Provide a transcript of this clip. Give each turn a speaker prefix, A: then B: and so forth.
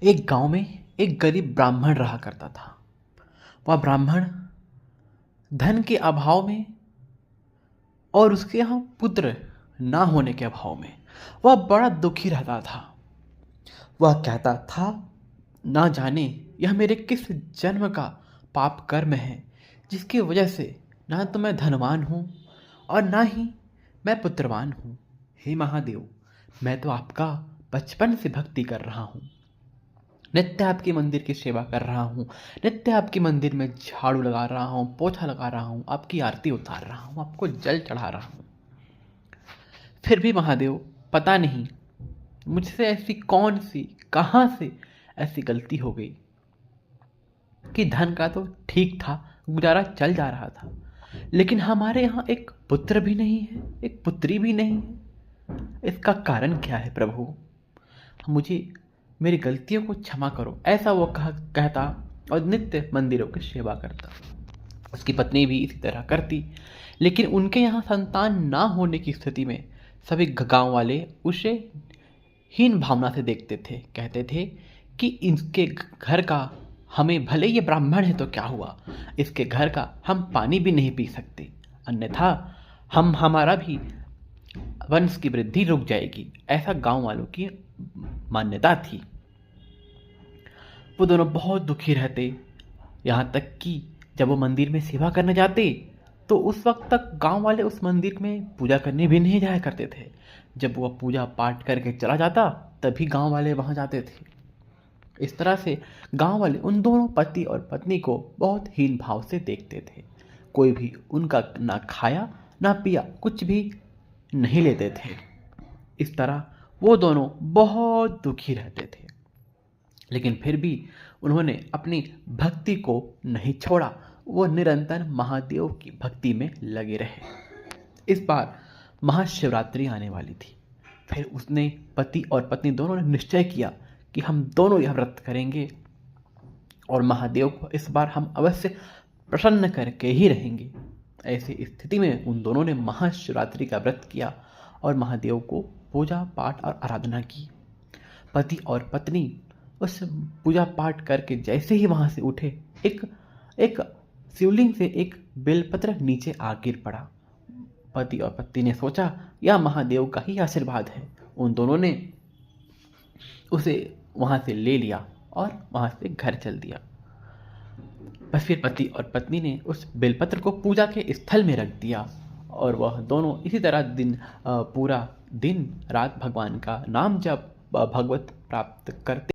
A: एक गांव में एक गरीब ब्राह्मण रहा करता था। वह ब्राह्मण धन के अभाव में और उसके यहाँ पुत्र ना होने के अभाव में वह बड़ा दुखी रहता था। वह कहता था, ना जाने यह मेरे किस जन्म का पाप कर्म है, जिसकी वजह से ना तो मैं धनवान हूँ और ना ही मैं पुत्रवान हूँ। हे महादेव, मैं तो आपका बचपन से भक्ति कर रहा हूँ, नित्य आपके मंदिर की सेवा कर रहा हूँ, नित्य आपके मंदिर में झाड़ू लगा रहा हूँ, पोछा लगा रहा हूँ, आपकी आरती उतार रहा हूँ, आपको जल चढ़ा रहा हूँ। फिर भी महादेव, पता नहीं मुझसे ऐसी कौन सी कहाँ से ऐसी गलती हो गई कि धन का तो ठीक था, गुजारा चल जा रहा था, लेकिन हमारे यहाँ एक पुत्र भी नहीं है, एक पुत्री भी नहीं है। इसका कारण क्या है प्रभु? मुझे मेरी गलतियों को क्षमा करो, ऐसा वो कहता और नित्य मंदिरों की सेवा करता। उसकी पत्नी भी इसी तरह करती, लेकिन उनके यहाँ संतान ना होने की स्थिति में सभी गांव वाले उसे हीन भावना से देखते थे। कहते थे कि इसके घर का, हमें भले ये ब्राह्मण है तो क्या हुआ, इसके घर का हम पानी भी नहीं पी सकते, अन्यथा हमारा भी वंश की वृद्धि रुक जाएगी। ऐसा गांव वालों की मान्यता थी। वो दोनों बहुत दुखी रहते, यहाँ तक कि जब वो मंदिर में सेवा करने जाते तो उस वक्त तक गांव वाले उस मंदिर में पूजा करने भी नहीं जाया करते थे। जब वह पूजा पाठ करके चला जाता तभी गांव वाले वहां जाते थे। इस तरह से गांव वाले उन दोनों पति और पत्नी को बहुत हीन भाव से देखते थे। कोई भी उनका ना खाया ना पिया, कुछ भी नहीं लेते थे। इस तरह वो दोनों बहुत दुखी रहते थे, लेकिन फिर भी उन्होंने अपनी भक्ति को नहीं छोड़ा। वो निरंतर महादेव की भक्ति में लगे रहे। इस बार महाशिवरात्रि आने वाली थी। फिर उसने, पति और पत्नी दोनों ने निश्चय किया कि हम दोनों यह व्रत करेंगे और महादेव को इस बार हम अवश्य प्रसन्न करके ही रहेंगे। ऐसी स्थिति में उन दोनों ने महाशिवरात्रि का व्रत किया और महादेव को पूजा पाठ और आराधना की। पति और पत्नी उस पूजा पाठ करके जैसे ही वहां से उठे, एक शिवलिंग से एक बेलपत्र नीचे आ गिर पड़ा। पति और पत्नी ने सोचा, यह महादेव का ही आशीर्वाद है। उन दोनों ने उसे वहां से ले लिया और वहां से घर चल दिया। बस फिर पति और पत्नी ने उस बेलपत्र को पूजा के स्थल में रख दिया और वह दोनों इसी तरह पूरा दिन रात भगवान का नाम जप, भगवत प्राप्त करते